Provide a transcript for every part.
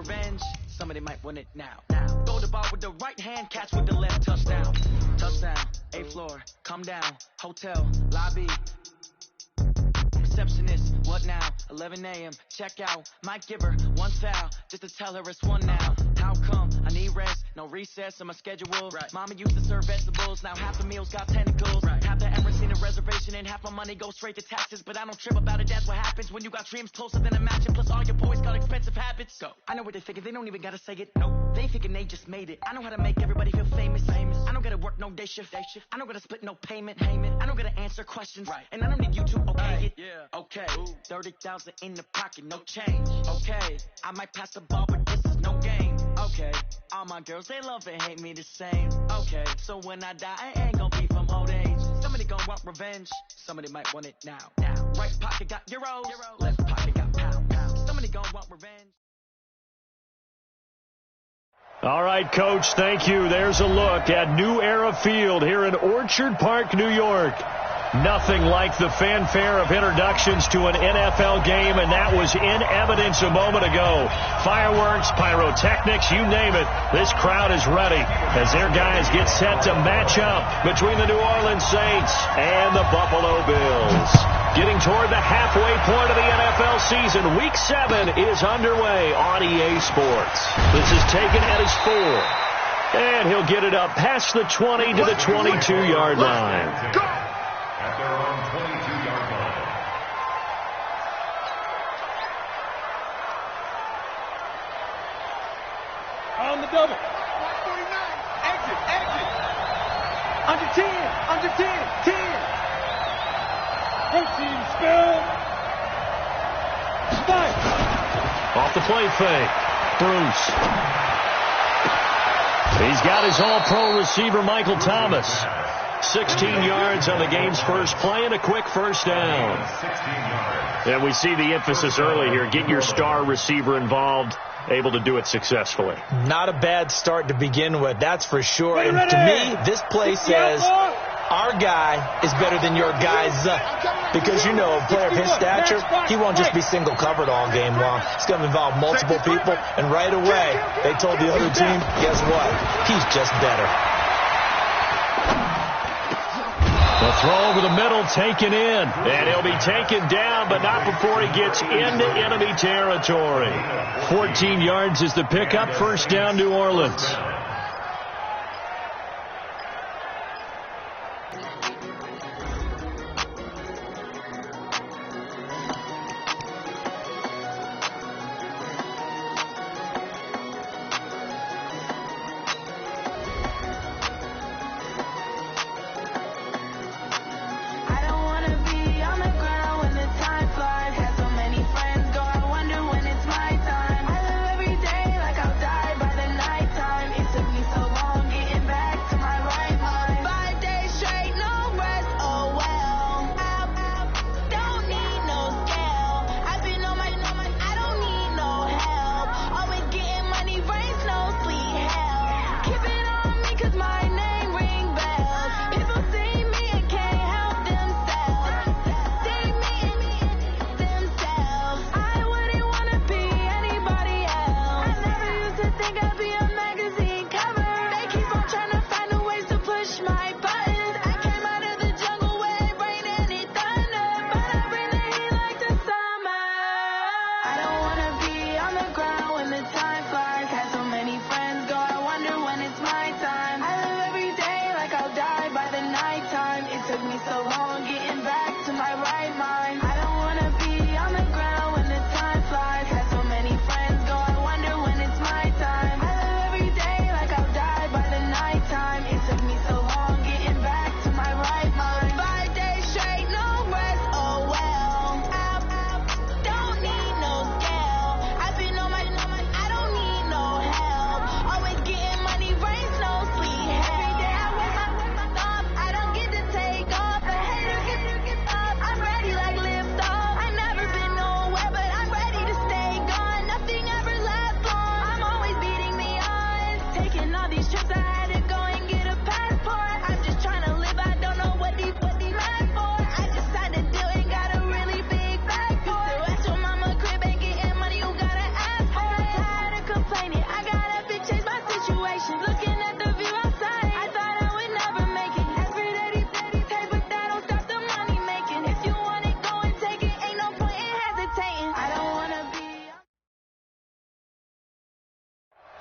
revenge, somebody might want it now. Throw the ball with the right hand, catch with the left, touchdown. Touchdown, 8th floor, come down, hotel, lobby. Receptionist, what now? 11 a.m., check out. Might give her one foul, just to tell her it's one now. How come? I need rest, no recess in my schedule. Right. Mama used to serve vegetables, now half the meals got tentacles. Right. Half the errands need a reservation and half my money goes straight to taxes. But I don't trip about it, that's what happens when you got dreams closer than a mansion. Plus all your boys got expensive habits. Go. I know what they thinking, they don't even gotta say it. Nope. They thinking they just made it. I know how to make everybody feel famous. I don't gotta work no day shift. I don't gotta split no payment. I don't gotta answer questions. Right. And I don't need you to okay it. Yeah. Okay, 30,000 in the pocket, no change. Okay, I might pass the ball, but this is no game. Okay, all my girls, they love and hate me the same. Okay, so when I die, I ain't gonna be from old age. Somebody gonna want revenge, somebody might want it now. Right pocket got euros, left pocket got pounds. Somebody gonna want revenge. All right, Coach, thank you. There's a look at New Era Field here in Orchard Park, New York. Nothing like the fanfare of introductions to an NFL game, and that was in evidence a moment ago. Fireworks, pyrotechnics, you name it. This crowd is ready as their guys get set to match up between the New Orleans Saints and the Buffalo Bills. Getting toward the halfway point of the NFL season, Week 7 is underway on EA Sports. This is taken at his 4. And he'll get it up past the 20 to the 22-yard line. At their own 22-yard line. On the double. 149. Exit. Under 10. 10. Protein spill. Spike. Off the play fake. Bruce. He's got his all-pro receiver, Michael Thomas. 16 yards on the game's first play and a quick first down. And we see the emphasis early here. Get your star receiver involved, able to do it successfully. Not a bad start to begin with, that's for sure. And to me, this play says our guy is better than your guy's. Because, you know, a player of his stature, he won't just be single covered all game long. It's going to involve multiple people. And right away, they told the other team, guess what? He's just better. The throw over the middle taken in. And he'll be taken down, but not before he gets into enemy territory. 14 yards is the pickup. First down, New Orleans.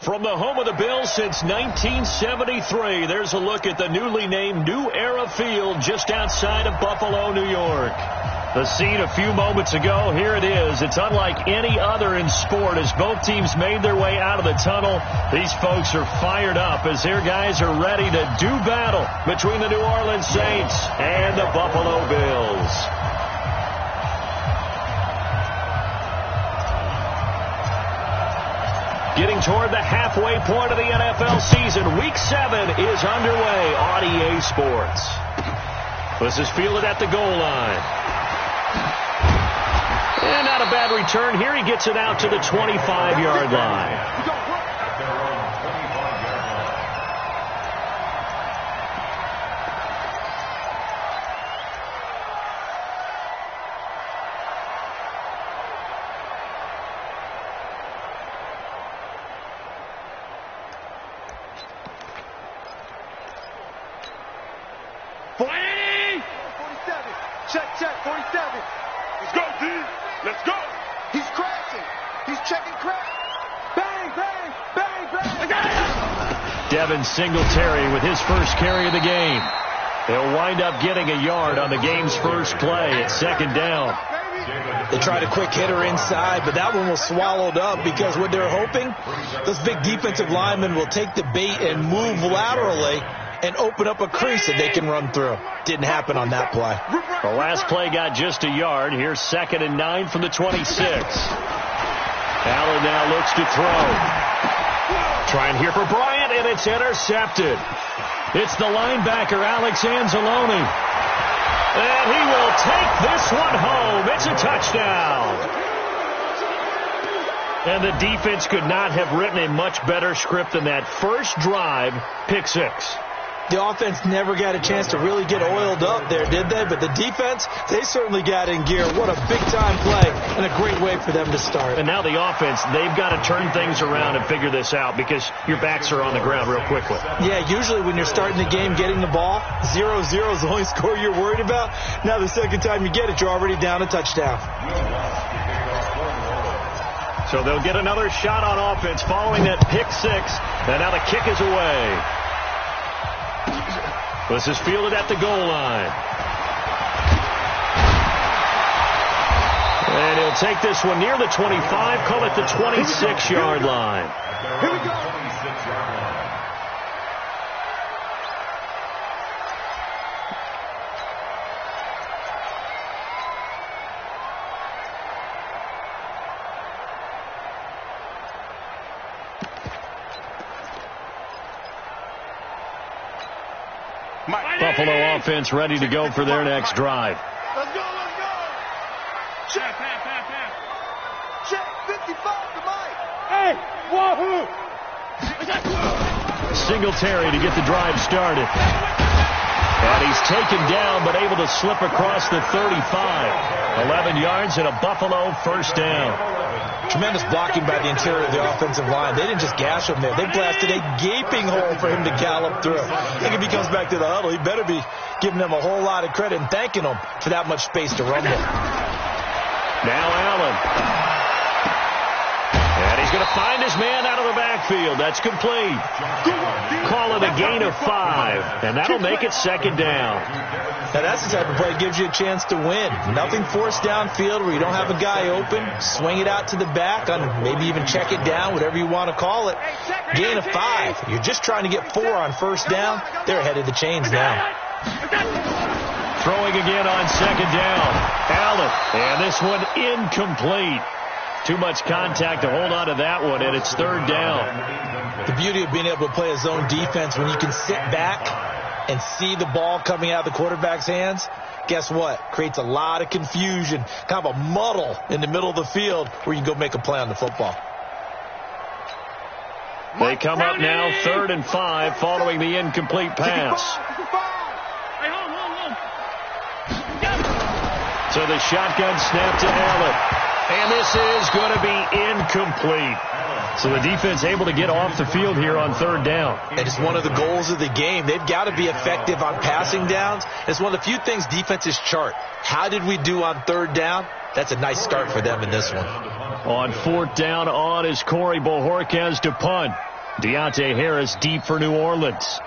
From the home of the Bills since 1973, there's a look at the newly named New Era Field just outside of Buffalo, New York. The scene a few moments ago, here it is. It's unlike any other in sport as both teams made their way out of the tunnel. These folks are fired up as their guys are ready to do battle between the New Orleans Saints and the Buffalo Bills. Getting toward the halfway point of the NFL season, Week 7 is underway on EA Sports. This is fielded at the goal line. And not a bad return here. He gets it out to the 25-yard line. Check, 47. Let's go, D. Let's go. He's crashing. He's checking crack. Bang, bang, bang, bang. I got it. Devin Singletary with his first carry of the game. They'll wind up getting a yard on the game's first play at second down. They tried a quick hitter inside, but that one was swallowed up because what they're hoping, those big defensive linemen will take the bait and move laterally and open up a crease that they can run through. Didn't happen on that play. The last play got just a yard. Here's 2nd and 9 from the 26. Allen now looks to throw. Trying here for Bryant, and it's intercepted. It's the linebacker, Alex Anzalone. And he will take this one home. It's a touchdown. And the defense could not have written a much better script than that first drive, pick 6. The offense never got a chance to really get oiled up there, did they? But the defense, they certainly got in gear. What a big-time play and a great way for them to start. And now the offense, they've got to turn things around and figure this out because your backs are on the ground real quickly. Yeah, usually when you're starting the game getting the ball, 0-0 is the only score you're worried about. Now the second time you get it, you're already down a touchdown. So they'll get another shot on offense following that pick 6. And now the kick is away. This is fielded at the goal line. And he'll take this one near the 25, call it the 26-yard line. Here we go. Buffalo offense ready to go for their next drive. Let's go. Check. Check, 55 to Mike. Hey, wahoo. Singletary to get the drive started. And he's taken down but able to slip across the 35. 11 yards and a Buffalo first down. Tremendous blocking by the interior of the offensive line. They didn't just gash him there. They blasted a gaping hole for him to gallop through. I think if he comes back to the huddle, he better be giving them a whole lot of credit and thanking them for that much space to run with. Now Allen. And he's going to find his man out of the backfield. That's complete. Call it a gain of 5. And that'll make it second down. Now that's the type of play that gives you a chance to win. Nothing forced downfield where you don't have a guy open. Swing it out to the back on maybe even check it down, whatever you want to call it. Gain of 5. You're just trying to get 4 on first down. They're ahead of the chains now. Throwing again on second down. Allen. And this one incomplete. Too much contact to hold on to that one, and it's third down. The beauty of being able to play a zone defense when you can sit back and see the ball coming out of the quarterback's hands, guess what? Creates a lot of confusion, kind of a muddle in the middle of the field where you can go make a play on the football. They come up now 3rd and 5 following the incomplete pass. So the shotgun snap to Allen. And this is going to be incomplete. So the defense able to get off the field here on third down. And it's one of the goals of the game. They've got to be effective on passing downs. It's one of the few things defenses chart. How did we do on third down? That's a nice start for them in this one. On 4th down on is Corey Bojorquez to punt. Deontay Harris deep for New Orleans.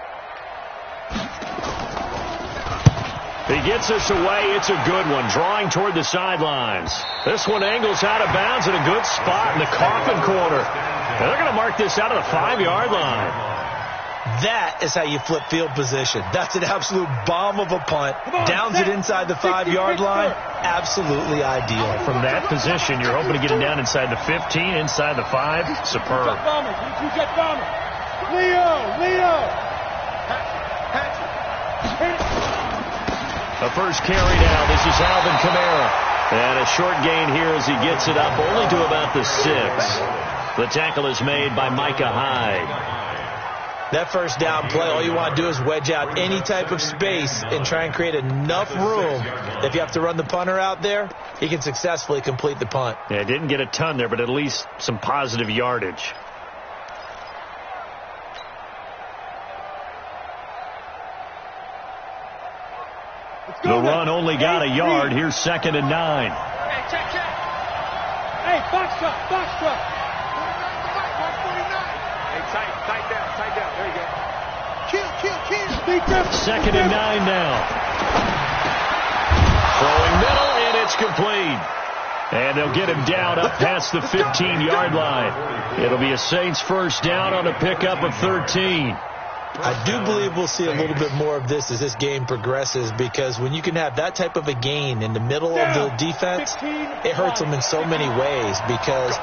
He gets this away. It's a good one. Drawing toward the sidelines. This one angles out of bounds in a good spot in the coffin corner. And they're going to mark this out of the 5-yard line. That is how you flip field position. That's an absolute bomb of a punt. Downs it inside the 5-yard line. Absolutely ideal. From that position, you're hoping to get it down inside the 15, inside the 5. Superb. Leo. The first carry down. This is Alvin Kamara. And a short gain here as he gets it up only to about the 6. The tackle is made by Micah Hyde. That first down play, all you want to do is wedge out any type of space and try and create enough room that if you have to run the punter out there, he can successfully complete the punt. Yeah, didn't get a ton there, but at least some positive yardage. The run only got a yard. Here's 2nd and 9. Hey, box truck. Tight down. There you go. Kill. 2nd and 9 now. Throwing middle, and it's complete. And they'll get him down up past the 15-yard line. It'll be a Saints first down on a pickup of 13. I do believe we'll see a little bit more of this as this game progresses, because when you can have that type of a gain in the middle of the defense, it hurts them in so many ways, because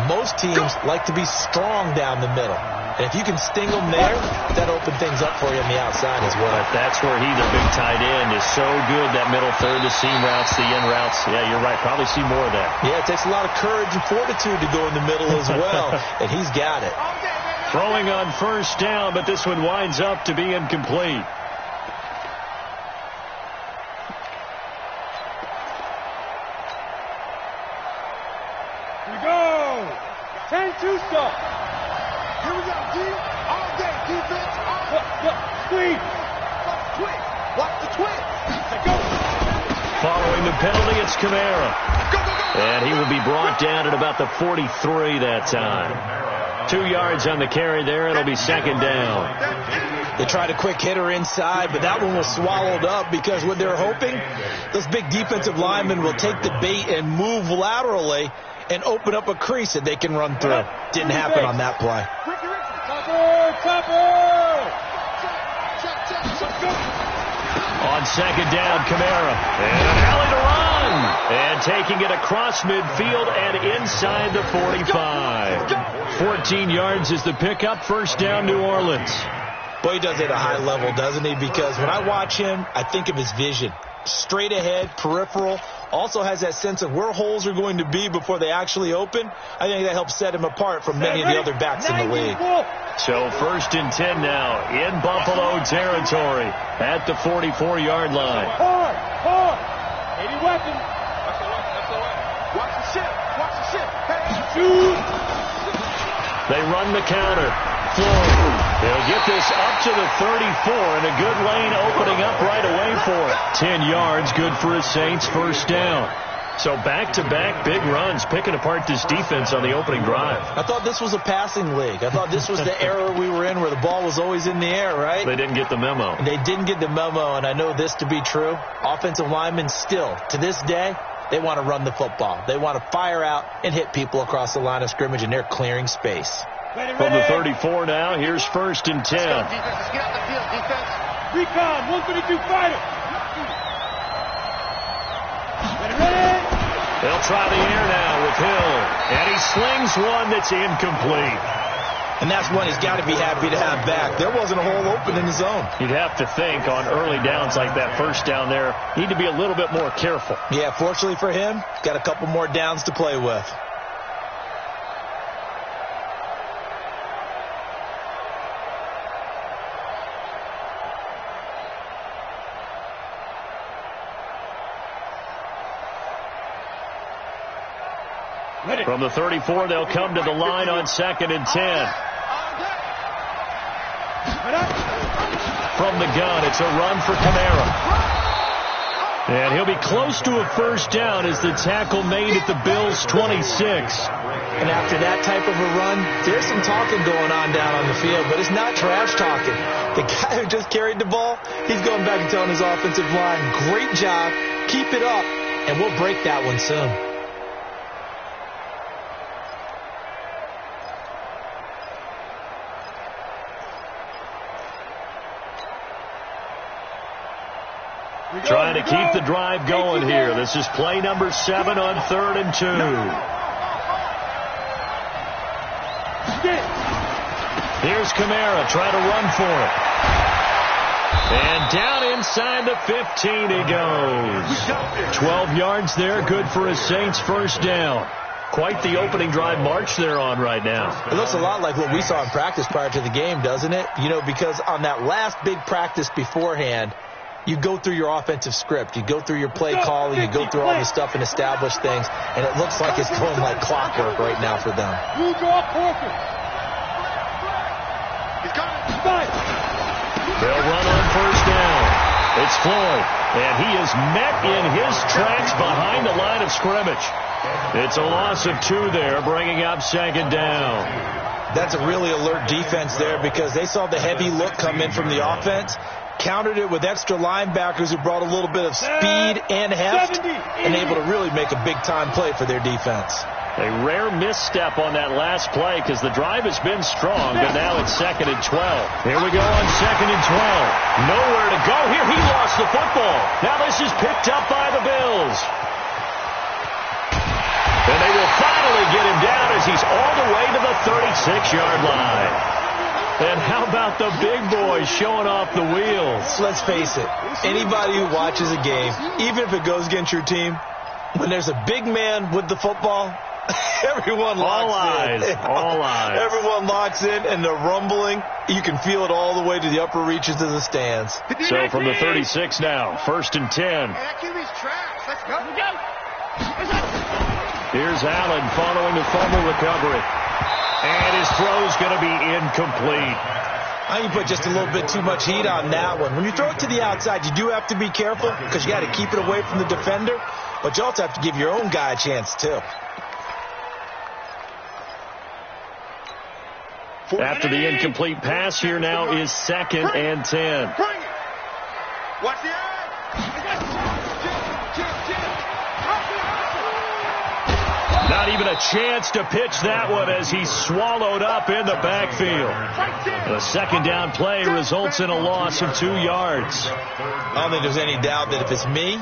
most teams like to be strong down the middle. And if you can sting them there, that opens things up for you on the outside as well. That's where he, the big tight end, is so good. That middle third, the seam routes, the in routes. Yeah, you're right. Probably see more of that. Yeah, it takes a lot of courage and fortitude to go in the middle as well. And he's got it. Throwing on first down, but this one winds up to be incomplete. Here we go. 10-2 stuff. Here we go, D. All day, defense. Squeeze. Watch the twist. Go. Following the penalty, it's Kamara. Go. And he will be brought down at about the 43 that time. 2 yards on the carry there. It'll be 2nd down. They tried a quick hitter inside, but that one was swallowed up, because what they're hoping, those big defensive linemen will take the bait and move laterally and open up a crease that they can run through. Didn't happen on that play. On 2nd down, Kamara. And an alley to run. And taking it across midfield and inside the 45. 14 yards is the pickup. First down, New Orleans. Boy, he does it at a high level, doesn't he? Because when I watch him, I think of his vision. Straight ahead, peripheral. Also has that sense of where holes are going to be before they actually open. I think that helps set him apart from many of the other backs in the league. So 1st and 10 now in Buffalo territory at the 44-yard line. Hard. 80 weapons. Watch the ship. Hey, shoot. They run the counter. Floyd. They'll get this up to the 34, and a good lane opening up right away for it. 10 yards, good for a Saints first down. So back-to-back big runs, picking apart this defense on the opening drive. I thought this was a passing league. I thought this was the era we were in where the ball was always in the air, right? They didn't get the memo. They didn't get the memo, and I know this to be true. Offensive linemen still, to this day, they want to run the football. They want to fire out and hit people across the line of scrimmage, and they're clearing space. From the 34 now, here's 1st and 10. Let's get out the field, defense. Recon, 152 fighter. Ready. They'll try the air now with Hill. And he slings one that's incomplete. And that's one he's got to be happy to have back. There wasn't a hole open in the zone. You'd have to think on early downs like that first down there, need to be a little bit more careful. Yeah, fortunately for him, got a couple more downs to play with. From the 34, they'll come to the line on 2nd and 10. From the gun, it's a run for Kamara. And he'll be close to a first down as the tackle made at the Bills' 26. And after that type of a run, there's some talking going on down on the field, but it's not trash talking. The guy who just carried the ball, he's going back and telling his offensive line, great job, keep it up, and we'll break that one soon. Trying to keep the drive going here. This is play number 7 on 3rd and 2. Here's Kamara trying to run for it. And down inside the 15 he goes. 12 yards there, good for a Saints first down. Quite the opening drive march they're on right now. It looks a lot like what we saw in practice prior to the game, doesn't it? You know, because on that last big practice beforehand, you go through your offensive script. You go through your play calling. You go through all this stuff and establish things. And it looks like it's going like clockwork right now for them. They'll run on first down. It's Floyd. And he is met in his tracks behind the line of scrimmage. It's a loss of 2 there, bringing up 2nd down. That's a really alert defense there because they saw the heavy look come in from the offense. Countered it with extra linebackers who brought a little bit of speed and heft and able to really make a big-time play for their defense. A rare misstep on that last play because the drive has been strong, but now it's 2nd and 12. Here we go on 2nd and 12. Nowhere to go here. He lost the football. Now this is picked up by the Bills. And they will finally get him down as he's all the way to the 36-yard line. And how about the big boys showing off the wheels? Let's face it, anybody who watches a game, even if it goes against your team, when there's a big man with the football, everyone locks in. All eyes. Everyone locks in, and they're rumbling. You can feel it all the way to the upper reaches of the stands. So from the 36 now, 1st and 10. Let's go. Here's Allen following the fumble recovery. And his throw's going to be incomplete. I think you put just a little bit too much heat on that one. When you throw it to the outside, you do have to be careful because you got to keep it away from the defender, but you also have to give your own guy a chance too. After the incomplete pass, here now is 2nd and 10. Watch the eye. Not even a chance to pitch that one as he's swallowed up in the backfield. The 2nd down play results in a loss of 2 yards. I don't think there's any doubt that if it's me,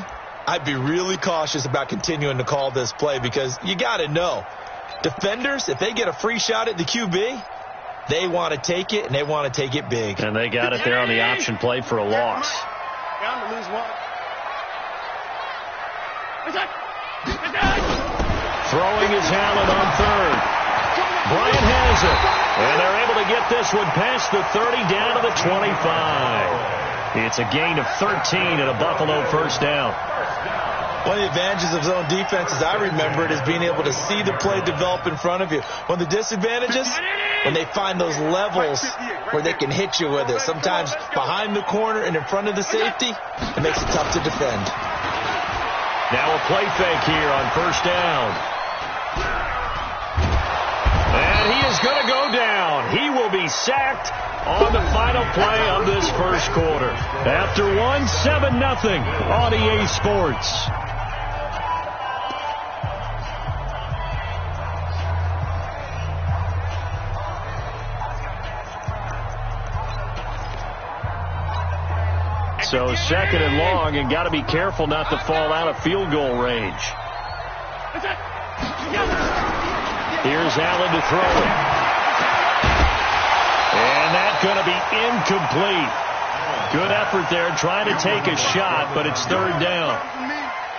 I'd be really cautious about continuing to call this play because you got to know, defenders, if they get a free shot at the QB, they want to take it, and they want to take it big. And they got it there on the option play for a loss. Down to lose 1. Throwing is Allen on 3rd. Bryant has it. And they're able to get this one past the 30 down to the 25. It's a gain of 13 and a Buffalo first down. One of the advantages of zone defense, as I remember it, is being able to see the play develop in front of you. One of the disadvantages, when they find those levels where they can hit you with it. Sometimes behind the corner and in front of the safety, it makes it tough to defend. Now a play fake here on first down. And he is going to go down. He will be sacked on the final play of this first quarter. After 7-0 on EA Sports. So 2nd and long, and got to be careful not to fall out of field goal range. Here's Allen to throw it. And that's going to be incomplete. Good effort there trying to take a shot, but it's 3rd down.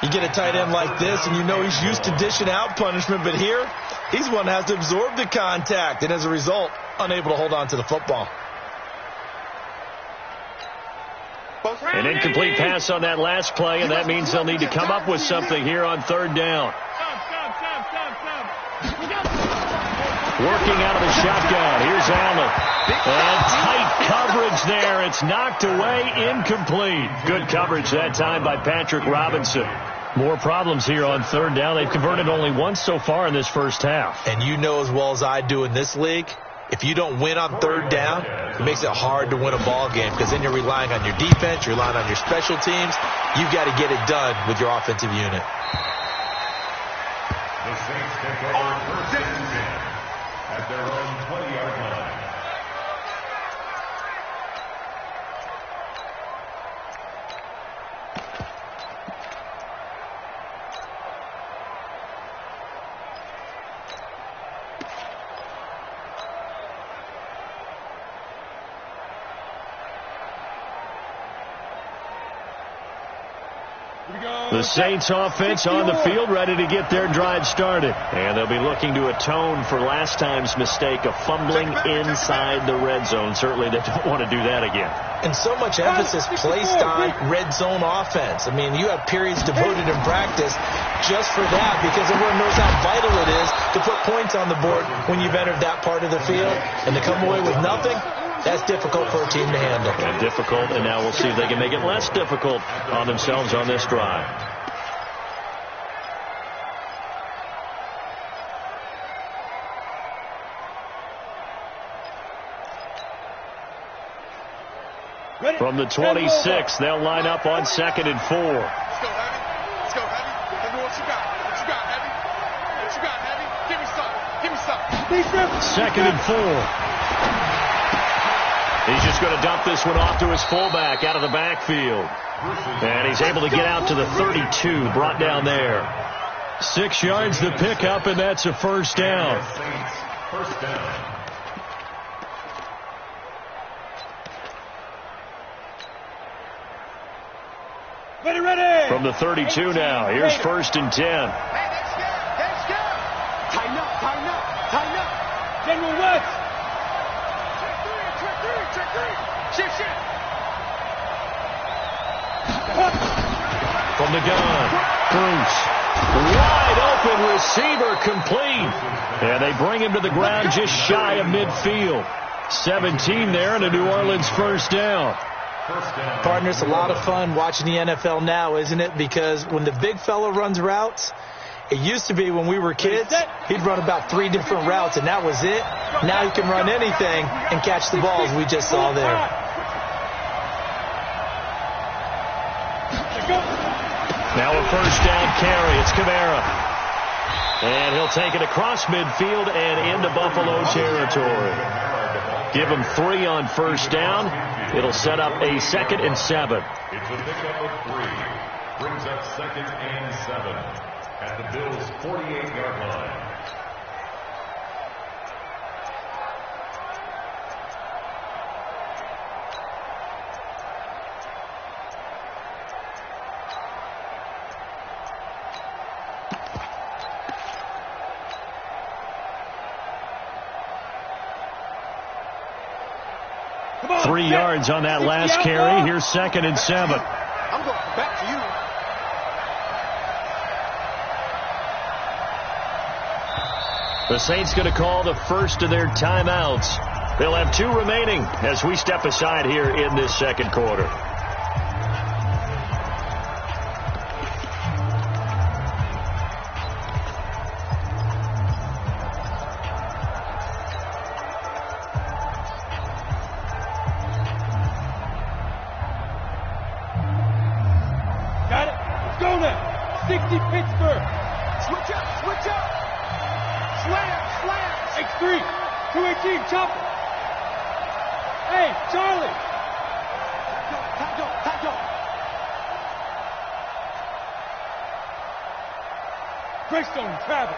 You get a tight end like this, and you know he's used to dishing out punishment, but here, he's one that has to absorb the contact, and as a result, unable to hold on to the football. An incomplete pass on that last play, and that means they'll need to come up with something here on 3rd down. Working out of the shotgun. Here's Allen. And tight coverage there. It's knocked away, incomplete. Good coverage that time by Patrick Robinson. More problems here on third down. They've converted only once so far in this first half. And you know as well as I do in this league, if you don't win on third down, it makes it hard to win a ball game because then you're relying on your defense, you're relying on your special teams. You've got to get it done with your offensive unit. The Saints take over first and 10 at their own 20-yard line. The Saints offense on the field, ready to get their drive started. And they'll be looking to atone for last time's mistake of fumbling inside the red zone. Certainly they don't want to do that again. And so much emphasis placed on red zone offense. I mean, you have periods devoted in practice just for that because everyone knows how vital it is to put points on the board when you've entered that part of the field. And to come away with nothing, that's difficult for a team to handle. And difficult, and now we'll see if they can make it less difficult on themselves on this drive. From the 26, they'll line up on 2nd and 4. Let's go, Heavy. Let's go, Heavy. Heavy, what you got? What you got, Heavy? What you got, Heavy? Give me some. Give me some. 2nd and 4. He's just going to dump this one off to his fullback out of the backfield. And he's able to get out to the 32, brought down there. 6 yards the pickup, and that's a first down. First down. Ready. From the 32 now, here's 1st and 10. Hey, that's good. Tighten up. General West. Check three. Shift. From the gun, Bruce. Wide open receiver, complete. And they bring him to the ground just shy of midfield. 17 there and a New Orleans first down. Partner, it's a lot of fun watching the NFL now, isn't it? Because when the big fella runs routes, it used to be when we were kids, he'd run about 3 different routes, and that was it. Now he can run anything and catch the balls we just saw there. Now a first down carry. It's Kamara. And he'll take it across midfield and into Buffalo territory. Give him 3 on first down. It'll set up a 2nd and 7. It's a pickup of 3. Brings up 2nd and 7 at the Bills' 48-yard line. Come on, 3 yards on that last carry. Here's 2nd and 7. I'm going back to you. The Saints going to call the first of their timeouts. They'll have 2 remaining as we step aside here in this second quarter. Got it. Let's go now. 60 Pittsburgh. Switch up. Slam. X3. 218. Chop it. Hey, Charlie. Time go. Greystone, travel.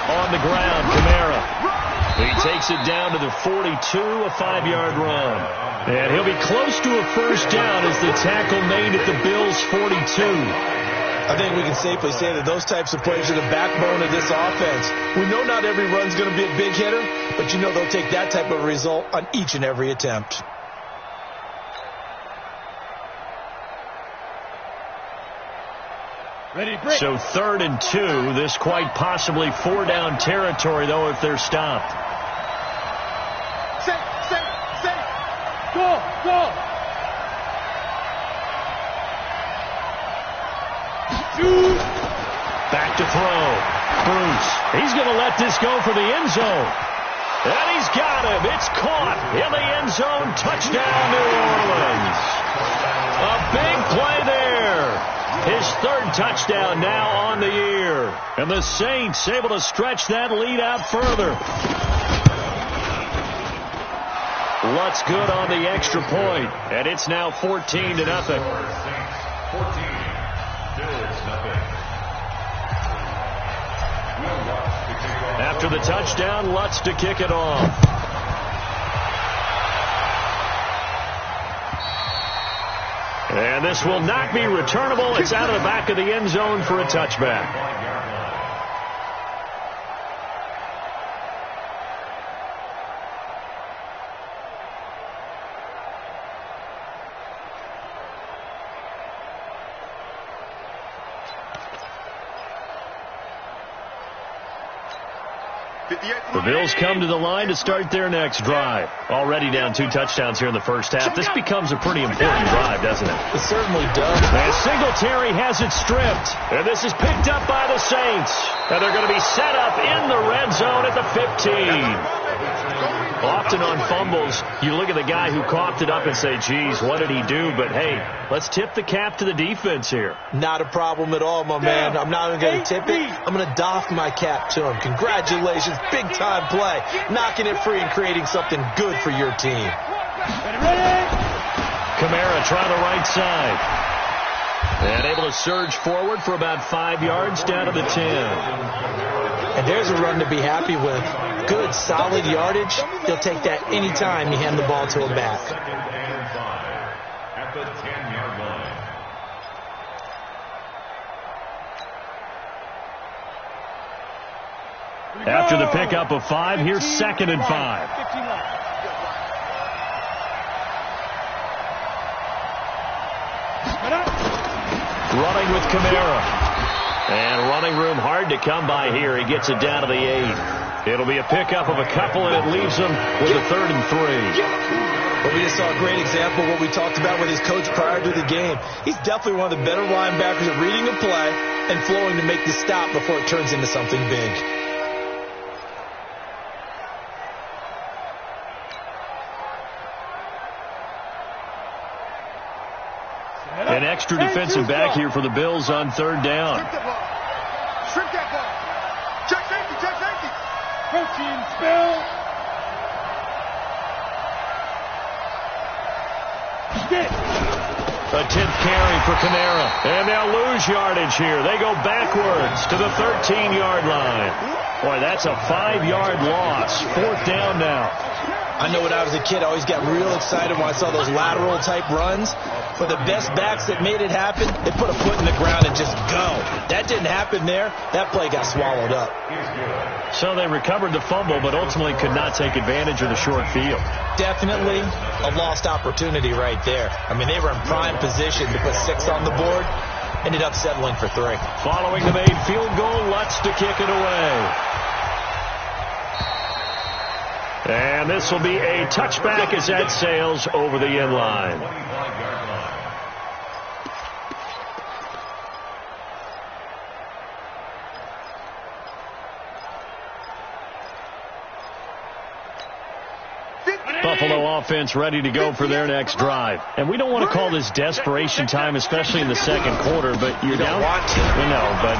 On the ground, Kamara. He takes it down to the 42, a 5-yard run. And he'll be close to a first down as the tackle made at the Bills' 42. I think we can safely say that those types of plays are the backbone of this offense. We know not every run's going to be a big hitter, but you know they'll take that type of result on each and every attempt. So 3rd and 2. This quite possibly 4-down territory, though, if they're stopped. Safe. Go. Back to throw. Bruce. He's going to let this go for the end zone. And he's got him. It's caught in the end zone. Touchdown, New Orleans. A big play there. His 3rd touchdown now on the year. And the Saints able to stretch that lead out further. Lutz good on the extra point. And it's now 14-0. After the touchdown, Lutz to kick it off. And this will not be returnable. It's out of the back of the end zone for a touchback. The Bills come to the line to start their next drive. Already down 2 touchdowns here in the first half. This becomes a pretty important drive, doesn't it? It certainly does. And Singletary has it stripped. And this is picked up by the Saints. And they're going to be set up in the red zone at the 15. Often on fumbles, you look at the guy who coughed it up and say, geez, what did he do? But, hey, let's tip the cap to the defense here. Not a problem at all, my man. I'm not even going to tip it. I'm going to doff my cap to him. Congratulations. Big-time play. Knocking it free and creating something good for your team. Kamara trying the right side. And able to surge forward for about 5 yards down to the 10. And there's a run to be happy with. Good, solid yardage. He'll take that anytime you hand the ball to him back. At the 10-yard line. After the pickup of 5, here's 2nd and 5. Running with Kamara. And running room hard to come by here. He gets it down to the 8. It'll be a pickup of a couple, and it leaves him with a 3rd and 3. Well, we just saw a great example of what we talked about with his coach prior to the game. He's definitely one of the better linebackers at reading a play and flowing to make the stop before it turns into something big. An extra defensive back here for the Bills on 3rd down. Shrink that ball. Check safety. Protein spill. A 10th carry for Kamara. And they'll lose yardage here. They go backwards to the 13-yard line. Boy, that's a 5-yard loss. 4th down now. I know when I was a kid, I always got real excited when I saw those lateral-type runs. But the best backs that made it happen, they put a foot in the ground and just go. That didn't happen there. That play got swallowed up. So they recovered the fumble, but ultimately could not take advantage of the short field. Definitely a lost opportunity right there. I mean, they were in prime position to put 6 on the board. Ended up settling for 3. Following the made field goal, Lutz to kick it away. And this will be a touchback as that sails over the end line. Buffalo offense ready to go for their next drive. And we don't want to call this desperation time, especially in the second quarter, but you're down. Want to. No, but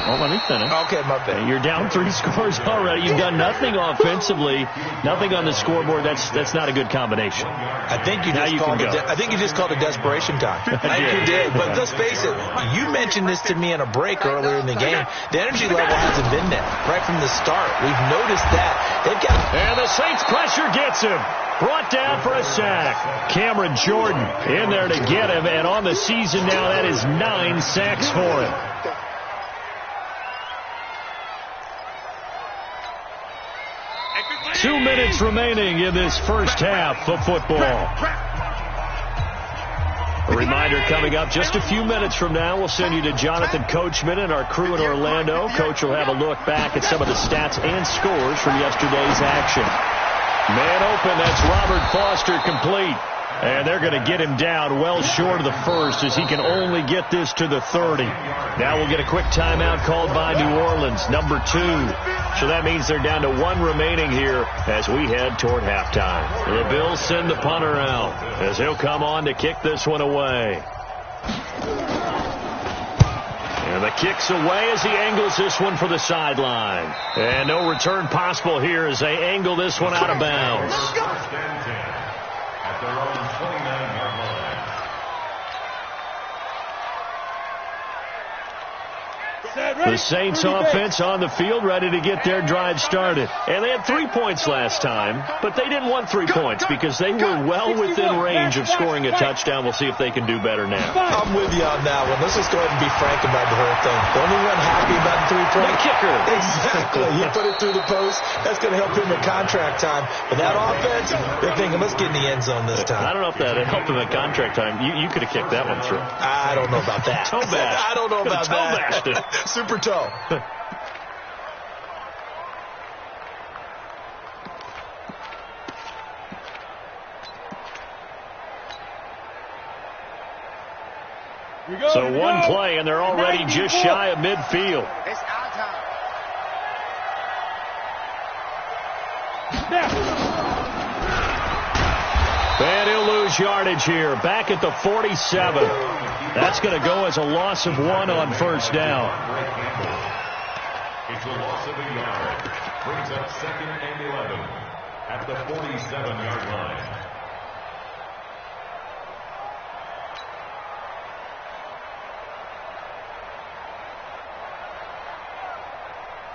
well, let me finish. Okay, my bad. You're down 3 scores already. You've done nothing offensively, nothing on the scoreboard. That's not a good combination. I think you just called it desperation time. I think you did. But let's face it, you mentioned this to me in a break earlier in the game. The energy level hasn't been there right from the start. We've noticed that. And the Saints pressure gets him. Brought down for a sack. Cameron Jordan in there to get him. And on the season now, that is 9 sacks for him. Two minutes remaining in this first half of football. A reminder coming up just a few minutes from now, we'll send you to Jonathan Coachman and our crew in Orlando. Coach will have a look back at some of the stats and scores from yesterday's action. Man open, that's Robert Foster complete. And they're going to get him down well short of the first as he can only get this to the 30. Now we'll get a quick timeout called by New Orleans, number 2. So that means they're down to 1 remaining here as we head toward halftime. The Bills send the punter out as he'll come on to kick this one away. And the kick's away as he angles this one for the sideline. And no return possible here as they angle this one out of bounds. At their own 29-yard line. The Saints offense on the field, ready to get their drive started. And they had 3 points last time, but they didn't want 3 points because they were well within range of scoring a touchdown. We'll see if they can do better now. I'm with you on that one. Let's just go ahead and be frank about the whole thing. The only one happy about the 3-point kicker. Exactly. He put it through the post. That's going to help him in contract time. But that offense, they're thinking, let's get in the end zone this time. I don't know if that helped him at contract time. You could have kicked that one through. I don't know about that. Toe bash. I don't know about toe that. bashed it. Super toe. So one play, and they're already just shy of midfield. It's our time. And he'll lose yardage here. Back at the 47. That's going to go as a loss of 1 on first down. It's a loss of a yard. Brings up 2nd and 11 at the 47-yard line.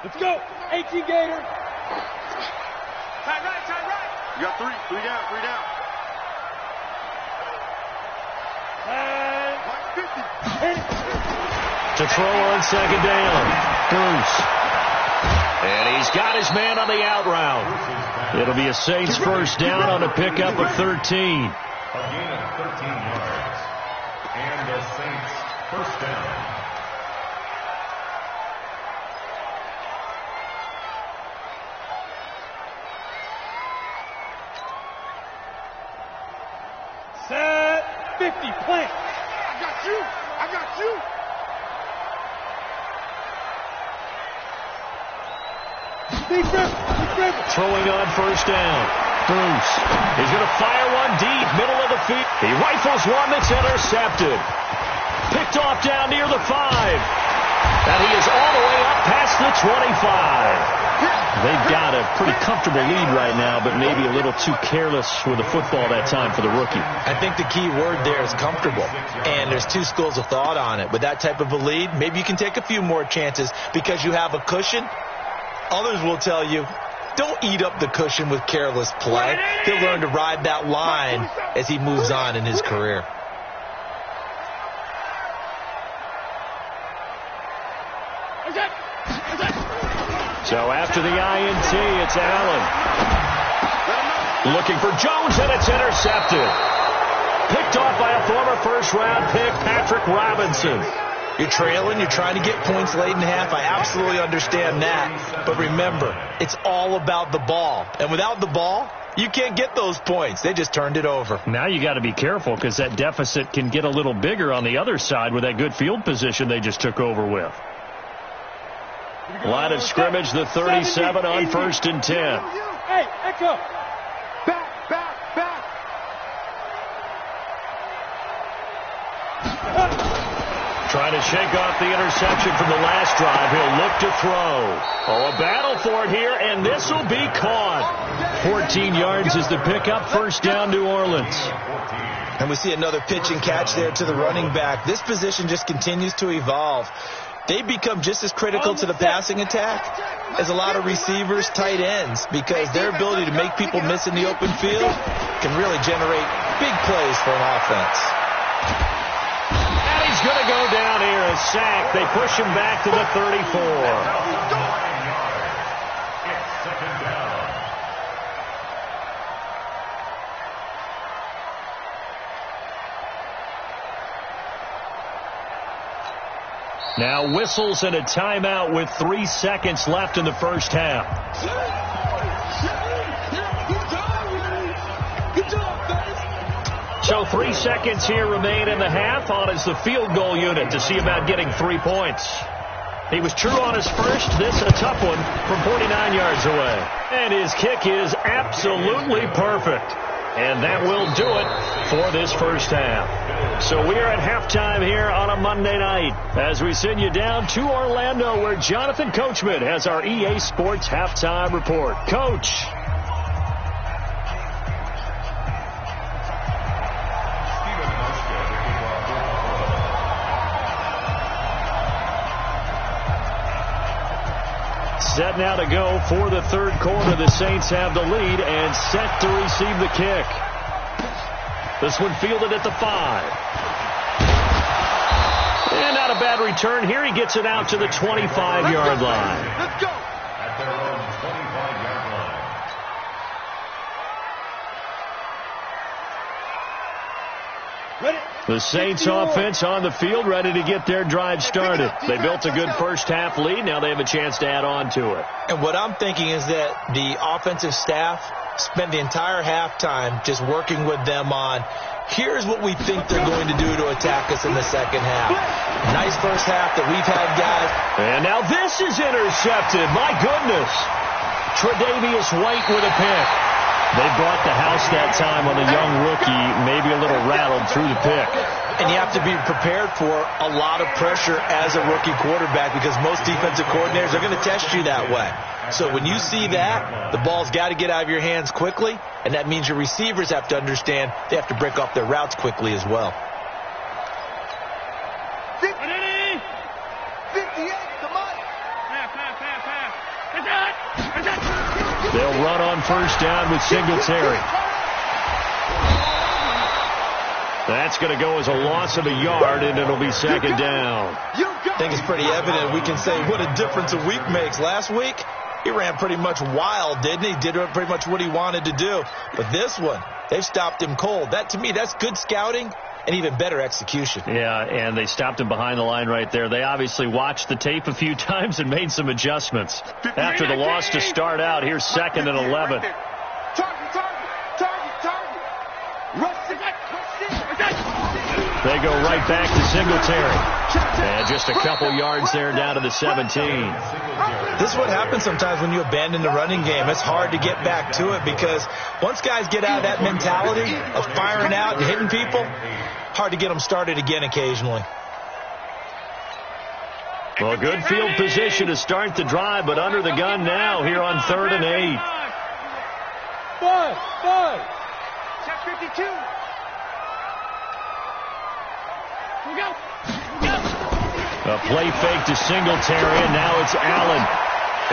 Let's go. 18 Gator. Tight right, tight right. You got 3 down, 3 down. And 50. To throw on second down. Bruce. And he's got his man on the out route. It'll be a Saints first down on a pickup of 13. A gain of 13 yards. And the Saints first down. Set 50, plant. I got you. I got you. Throwing on first down. Bruce. He's going to fire one deep, middle of the field. He rifles one that's intercepted. Picked off down near the 5. And he is all the way up past the 25. They've got a pretty comfortable lead right now, but maybe a little too careless with the football that time for the rookie. I think the key word there is comfortable. And there's 2 schools of thought on it. With that type of a lead, maybe you can take a few more chances because you have a cushion. Others will tell you, don't eat up the cushion with careless play. He'll learn to ride that line as he moves on in his career. So after the INT, it's Allen. Looking for Jones, and it's intercepted. Picked off by a former first-round pick, Patrick Robinson. You're trailing, you're trying to get points late in half. I absolutely understand that. But remember, it's all about the ball. And without the ball, you can't get those points. They just turned it over. Now you got to be careful because that deficit can get a little bigger on the other side with that good field position they just took over with. Line of scrimmage, the 37 on 1st and 10. Hey, Echo. Back. Trying to shake off the interception from the last drive. He'll look to throw. Oh, a battle for it here, and this will be caught. 14 yards is the pickup. First down, New Orleans. And we see another pitch and catch there to the running back. This position just continues to evolve. They become just as critical to the passing attack as a lot of receivers, tight ends, because their ability to make people miss in the open field can really generate big plays for an offense. And he's going to go down here, a sack. They push him back to the 34. Now whistles and a timeout with 3 seconds left in the first half. So 3 seconds here remain in the half. On is the field goal unit to see about getting 3 points. He was true on his first. This a tough one from 49 yards away. And his kick is absolutely perfect. And that will do it for this first half. So we are at halftime here on a Monday night as we send you down to Orlando where Jonathan Coachman has our EA Sports halftime report. Coach. Set now to go for the third quarter. The Saints have the lead and set to receive the kick. This one fielded at the 5. And not a bad return here. He gets it out to the 25-yard line. Let's go. At their own 25-yard line. The Saints offense on the field, ready to get their drive started. They built a good first half lead. Now they have a chance to add on to it. And what I'm thinking is that the offensive staff spent the entire halftime just working with them on, here's what we think they're going to do to attack us in the second half. Nice first half that we've had, guys. And now this is intercepted. My goodness. Tre'Davious White with a pick. They brought the house that time on the young rookie, maybe a little rattled through the pick. And you have to be prepared for a lot of pressure as a rookie quarterback because most defensive coordinators are going to test you that way. So when you see that, the ball's got to get out of your hands quickly, and that means your receivers have to understand they have to break off their routes quickly as well. 58, come on. They'll run on first down with Singletary. That's going to go as a loss of a yard, and it'll be second down. I think it's pretty evident. We can say what a difference a week makes. Last week, he ran pretty much wild, didn't he? Did pretty much what he wanted to do. But this one, they've stopped him cold. That, to me, that's good scouting and even better execution. Yeah, and they stopped him behind the line right there. They obviously watched the tape a few times and made some adjustments. After the loss to start out, here's 2nd and 11. They go right back to Singletary. And just a couple yards there down to the 17. This is what happens sometimes when you abandon the running game. It's hard to get back to it because once guys get out of that mentality of firing out and hitting people, hard to get them started again occasionally. Well, good field position to start the drive, but under the gun now here on 3rd and 8. Five. Check 52. Go. A play fake to Singletary, and now it's Allen.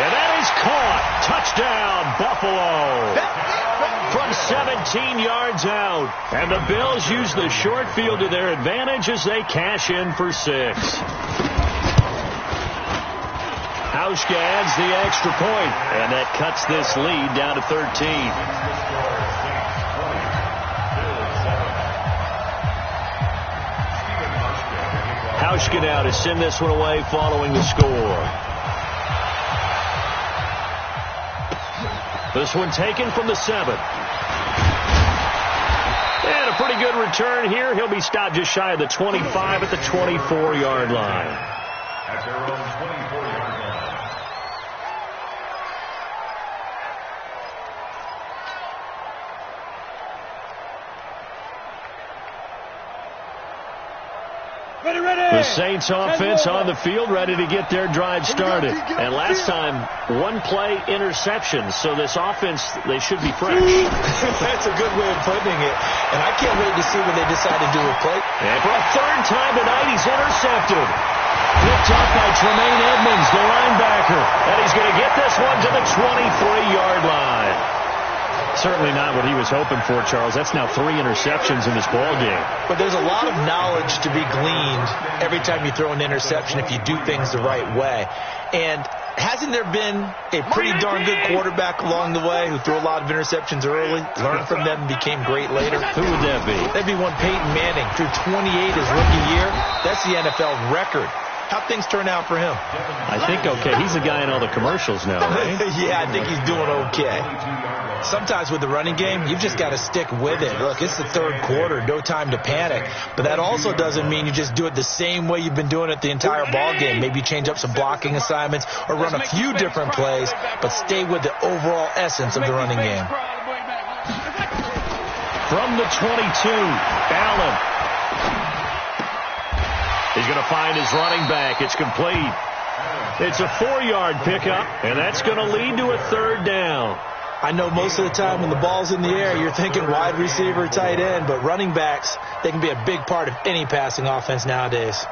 And that is caught. Touchdown, Buffalo. From 17 yards out. And the Bills use the short field to their advantage as they cash in for 6. Hauschka adds the extra point, and that cuts this lead down to 13. Hauschka now to send this one away following the score. This one taken from the 7. And a pretty good return here. He'll be stopped just shy of the 25 at the 24-yard line. At their own 24-yard line. The Saints offense on the field ready to get their drive started. And last time, one play interception. So this offense, they should be fresh. That's a good way of putting it. And I can't wait to see what they decide to do with play. And for a 3rd time tonight, he's intercepted. Picked up by Tremaine Edmonds, the linebacker. And he's going to get this one to the 23-yard line. Certainly not what he was hoping for, Charles. That's now 3 interceptions in this ball game. But there's a lot of knowledge to be gleaned every time you throw an interception if you do things the right way. And hasn't there been a pretty darn good quarterback along the way who threw a lot of interceptions early, learned from them, and became great later? Who would that be? That'd be one Peyton Manning. Threw 28 his rookie year. That's the NFL record. How'd things turn out for him? I think okay. He's the guy in all the commercials now, right? Yeah, I think he's doing okay. Sometimes with the running game, you've just got to stick with it. Look, it's the third quarter, no time to panic. But that also doesn't mean you just do it the same way you've been doing it the entire ball game. Maybe change up some blocking assignments or run a few different plays, but stay with the overall essence of the running game. From the 22, Allen. He's going to find his running back. It's complete. It's a 4-yard pickup, and that's going to lead to a third down. I know most of the time when the ball's in the air, you're thinking wide receiver, tight end, but running backs, they can be a big part of any passing offense nowadays.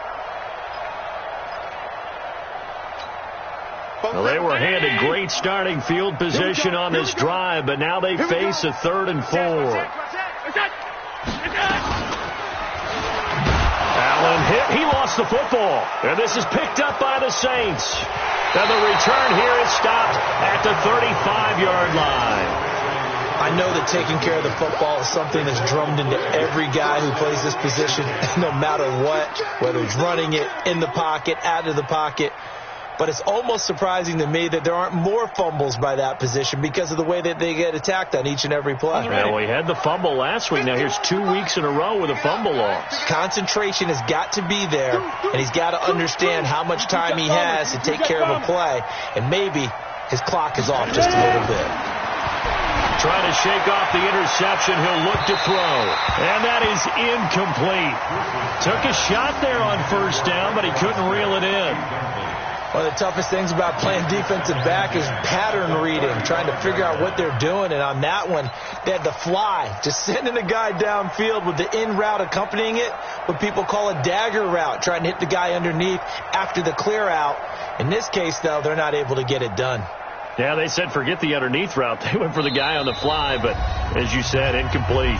Well, they were handed great starting field position on this drive, but now they face a 3rd and 4. Allen hit. He lost the football. And this is picked up by the Saints. And the return here is stopped at the 35-yard line. I know that taking care of the football is something that's drummed into every guy who plays this position, no matter what, whether it's running it, in the pocket, out of the pocket. But it's almost surprising to me that there aren't more fumbles by that position because of the way that they get attacked on each and every play. Yeah, we had the fumble last week. Now here's 2 weeks in a row with a fumble loss. Concentration has got to be there, and he's got to understand how much time he has to take care of a play. And maybe his clock is off just a little bit. Trying to shake off the interception. He'll look to throw. And that is incomplete. Took a shot there on first down, but he couldn't reel it in. One of the toughest things about playing defensive back is pattern reading, trying to figure out what they're doing. And on that one, they had the fly, just sending a guy downfield with the in route accompanying it, what people call a dagger route, trying to hit the guy underneath after the clear out. In this case, though, they're not able to get it done. Yeah, they said forget the underneath route. They went for the guy on the fly, but as you said, incomplete.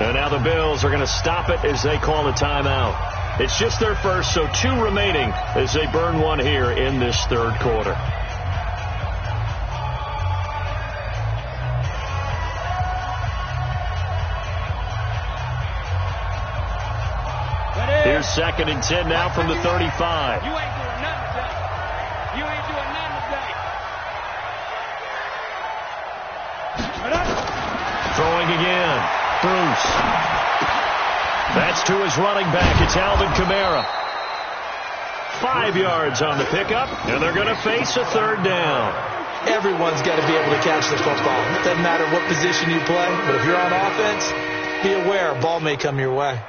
And now the Bills are going to stop it as they call a timeout. It's just their first, so 2 remaining as they burn one here in this third quarter. Here's 2nd and 10 now from the 35. You ain't doing nothing today. You ain't doing nothing today. Throwing again. Bruce. That's to his running back. It's Alvin Kamara. 5 yards on the pickup, and they're going to face a third down. Everyone's got to be able to catch the football. It doesn't matter what position you play, but if you're on offense, be aware a ball may come your way.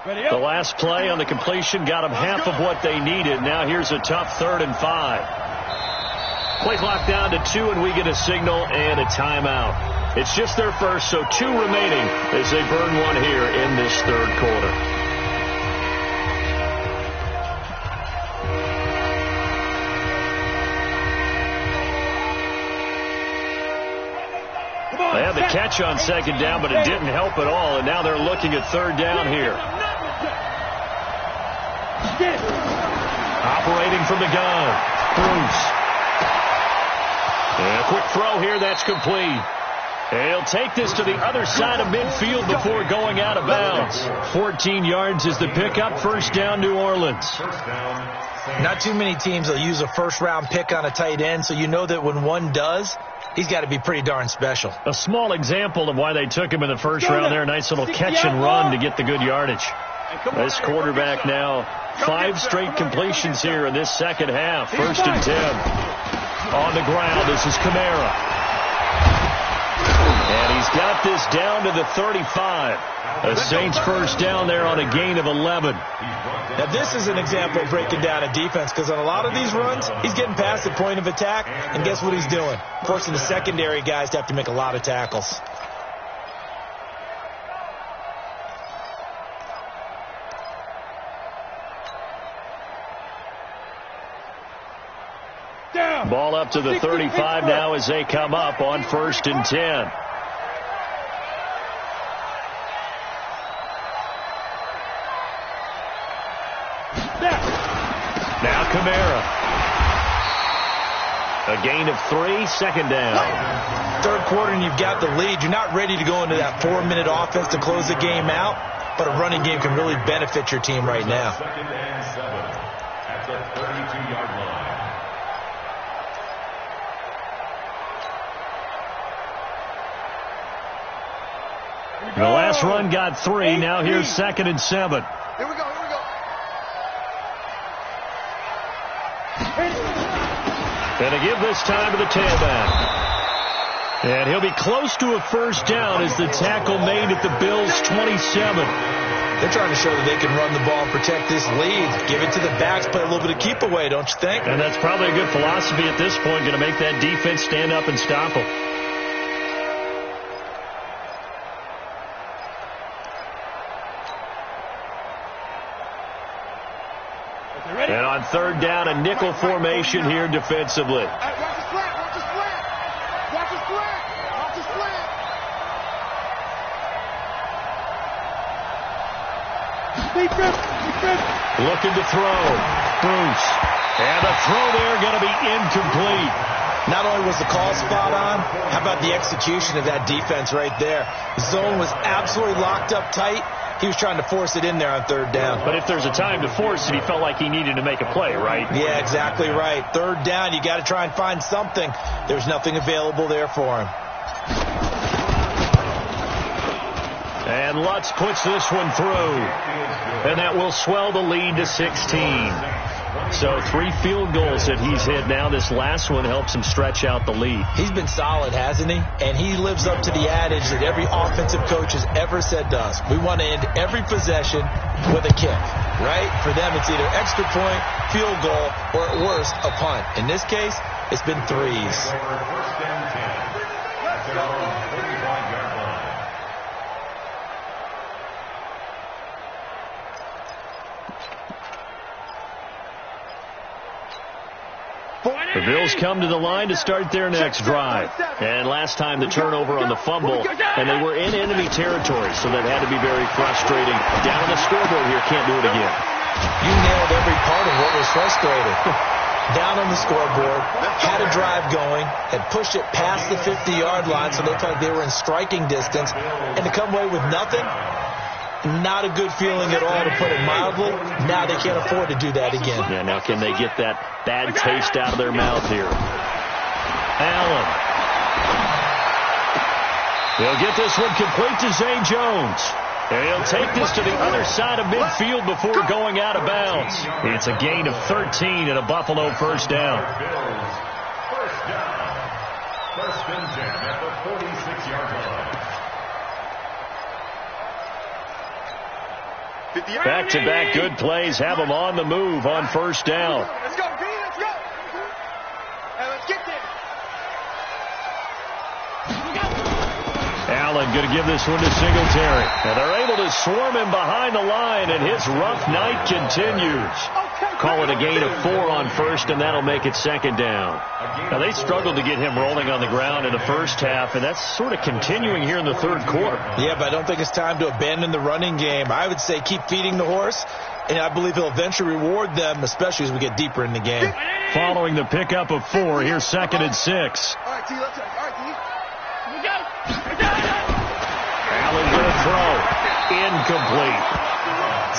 The last play on the completion got them half of what they needed. Now here's a tough 3rd and 5. Play clock down to 2, and we get a signal and a timeout. It's just their first, so 2 remaining as they burn one here in this third quarter. They had the catch on 2nd down, but it didn't help at all, and now they're looking at 3rd down here. Operating from the gun, Bruce. And a quick throw here, that's complete. And he'll take this to the other side of midfield before going out of bounds. 14 yards is the pickup. First down, New Orleans. Not too many teams will use a first-round pick on a tight end, so you know that when one does, he's got to be pretty darn special. A small example of why they took him in the first round there. Nice little catch and run to get the good yardage. This quarterback now 5 straight completions here in this second half. 1st and 10. On the ground, this is Kamara. And he's got this down to the 35. A Saints first down there on a gain of 11. Now, this is an example of breaking down a defense, because on a lot of these runs, he's getting past the point of attack, and guess what he's doing? Forcing the secondary guys to have to make a lot of tackles. Ball up to the 35 now as they come up on 1st and 10. Now Kamara. A gain of 3, 2nd down. Third quarter and you've got the lead. You're not ready to go into that 4-minute offense to close the game out, but a running game can really benefit your team right now. 2nd and 7 at the 32-yard line. The last run got 3. Now here's 2nd and 7. Here we go. And to give this time to the tailback. And he'll be close to a 1st down as the tackle made at the Bills' 27. They're trying to show that they can run the ball and protect this lead. Give it to the backs, play a little bit of keep away, don't you think? And that's probably a good philosophy at this point, going to make that defense stand up and stop them. And on 3rd down, a nickel formation here defensively. Watch the slant. Looking to throw. Bruce. And the throw there going to be incomplete. Not only was the call spot on, how about the execution of that defense right there? The zone was absolutely locked up tight. He was trying to force it in there on 3rd down. But if there's a time to force it, he felt like he needed to make a play, right? Yeah, exactly right. 3rd down, you got to try and find something. There's nothing available there for him. And Lutz puts this one through. And that will swell the lead to 16. So 3 field goals that he's hit now. This last one helps him stretch out the lead. He's been solid, hasn't he? And he lives up to the adage that every offensive coach has ever said to us. We want to end every possession with a kick, right? For them, it's either extra point, field goal, or at worst, a punt. In this case, it's been 3s. 1st and 10 at their own 45-yard line. The Bills come to the line to start their next drive. And last time the turnover on the fumble, and they were in enemy territory, so that had to be very frustrating. Down on the scoreboard here, can't do it again. You nailed every part of what was frustrating. Down on the scoreboard, had a drive going, had pushed it past the 50-yard line, so they felt like they were in striking distance, and to come away with nothing, not a good feeling at all, to put it mildly. Now they can't afford to do that again. Yeah, now can they get that bad taste out of their mouth here? Allen. He'll get this one complete to Zay Jones. And he'll take this to the other side of midfield before going out of bounds. It's a gain of 13 and a Buffalo 1st down. Bills, 1st down. 1st and 10 at the 46-yard line. Back-to-back good plays have them on the move on 1st down. Let's go, B, let's go. Hey, let's get there. Allen going to give this one to Singletary. And they're able to swarm him behind the line, and his rough night continues. Call it a gain of 4 on 1st, and that'll make it 2nd down. Now, they struggled to get him rolling on the ground in the 1st half, and that's sort of continuing here in the 3rd quarter. Yeah, but I don't think it's time to abandon the running game. I would say keep feeding the horse, and I believe he'll eventually reward them, especially as we get deeper in the game. Following the pickup of 4, here's 2nd and 6. All right, T, let's go. All right, T. Allen going to throw. Incomplete.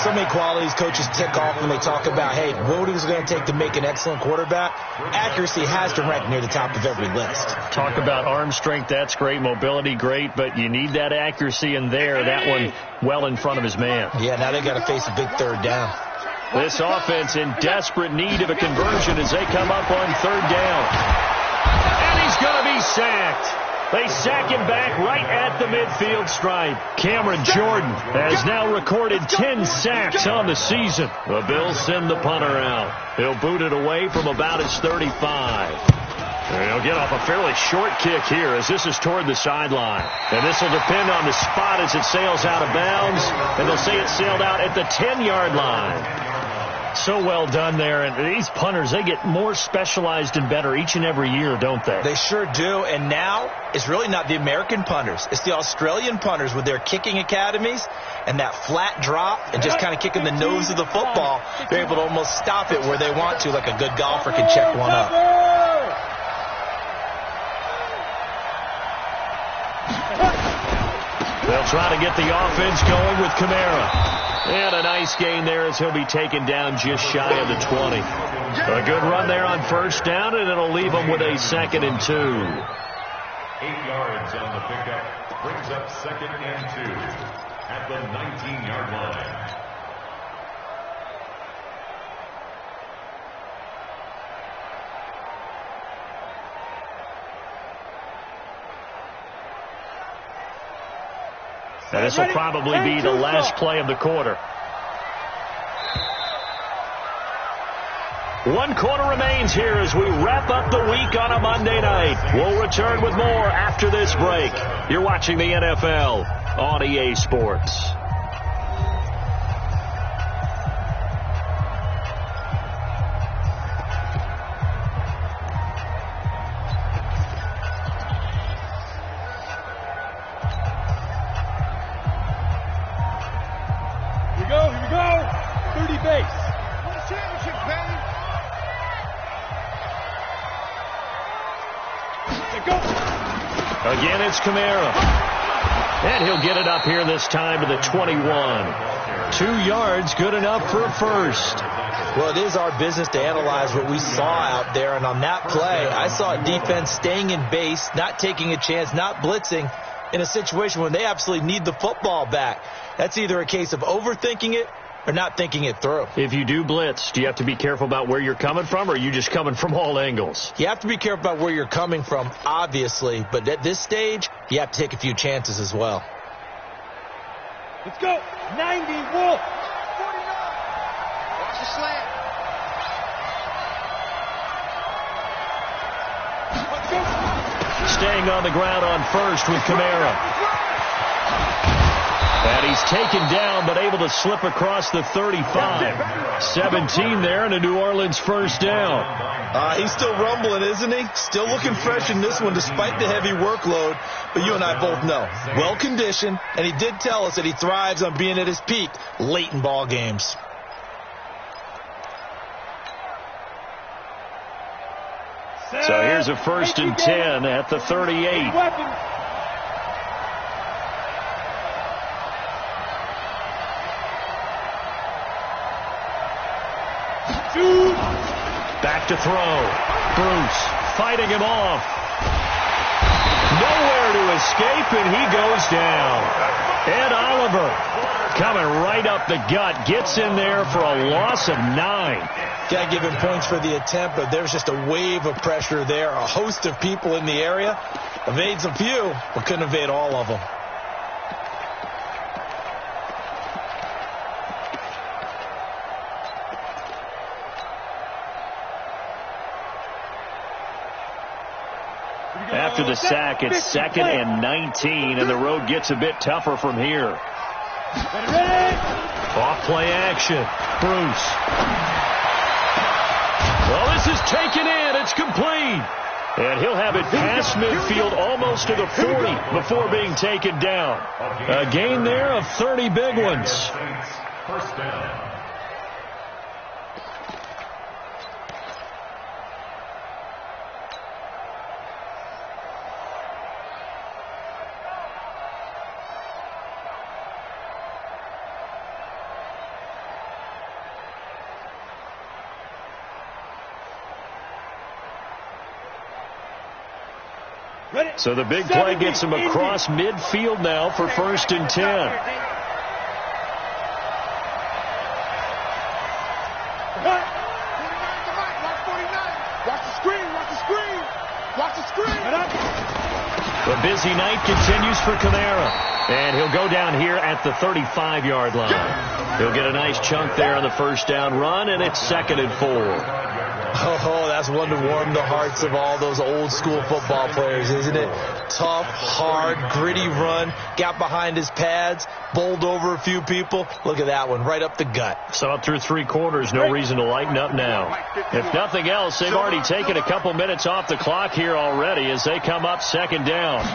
So many qualities coaches tick off when they talk about, hey, what is it going to take to make an excellent quarterback? Accuracy has to rank near the top of every list. Talk about arm strength, that's great. Mobility, great, but you need that accuracy in there. That one well in front of his man. Yeah, now they got to face a big 3rd down. This offense in desperate need of a conversion as they come up on 3rd down. And he's going to be sacked. They sack him back right at the midfield stripe. Cameron Jordan has now recorded 10 sacks on the season. The Bills send the punter out. He'll boot it away from about his 35. And he'll get off a fairly short kick here as this is toward the sideline. And this will depend on the spot as it sails out of bounds. And they'll say it sailed out at the 10-yard line. So well done there. And these punters, they get more specialized and better each and every year, don't they? They sure do. And now it's really not the American punters. It's the Australian punters with their kicking academies and that flat drop and just kind of kicking the nose of the football. They're able to almost stop it where they want to, like a good golfer can check one up. They'll try to get the offense going with Kamara. And a nice gain there as he'll be taken down just shy of the 20. A good run there on first down, and it'll leave them with a 2nd and 2. 8 yards on the pickup. Brings up 2nd and 2 at the 19-yard line. Now this will probably be the last play of the quarter. 1 quarter remains here as we wrap up the week on a Monday night. We'll return with more after this break. You're watching the NFL on EA Sports. Again, it's Kamara. And he'll get it up here this time to the 21. 2 yards, good enough for a first. Well, it is our business to analyze what we saw out there. And on that play, I saw a defense staying in base, not taking a chance, not blitzing in a situation when they absolutely need the football back. That's either a case of overthinking it or not thinking it through. If you do blitz, do you have to be careful about where you're coming from, or are you just coming from all angles? You have to be careful about where you're coming from, obviously, but at this stage, you have to take a few chances as well. Let's go. 90, Wolf. 49. Watch the slant. Let's go. Staying on the ground on first with Kamara. And he's taken down, but able to slip across the 35. 17 there, and a New Orleans first down. He's still rumbling, isn't he? Still looking fresh in this one despite the heavy workload. But you and I both know, well-conditioned, and he did tell us that he thrives on being at his peak late in ball games. So here's a 1st and 10 at the 38. Back to throw. Bruce fighting him off. Nowhere to escape, and he goes down. Ed Oliver coming right up the gut. Gets in there for a loss of 9. Got to give him points for the attempt, but there's just a wave of pressure there. A host of people in the area. Evades a few, but couldn't evade all of them. After the sack, it's 2nd and 19, and the road gets a bit tougher from here. Off play action. Bruce. Well, this is taken in. It's complete. And he'll have it past midfield almost to the 40 before being taken down. A gain there of 30 big ones. First down. So the big play gets him across midfield now for 1st and 10. Watch the screen. Watch the screen. Watch the screen. The busy night continues for Kamara. And he'll go down here at the 35-yard line. He'll get a nice chunk there on the first down run, and it's 2nd and 4. Oh, that's one to warm the hearts of all those old-school football players, isn't it? Tough, hard, gritty run, got behind his pads, bowled over a few people. Look at that one, right up the gut. So up through 3 quarters, no reason to lighten up now. If nothing else, they've already taken a couple minutes off the clock here already as they come up 2nd down.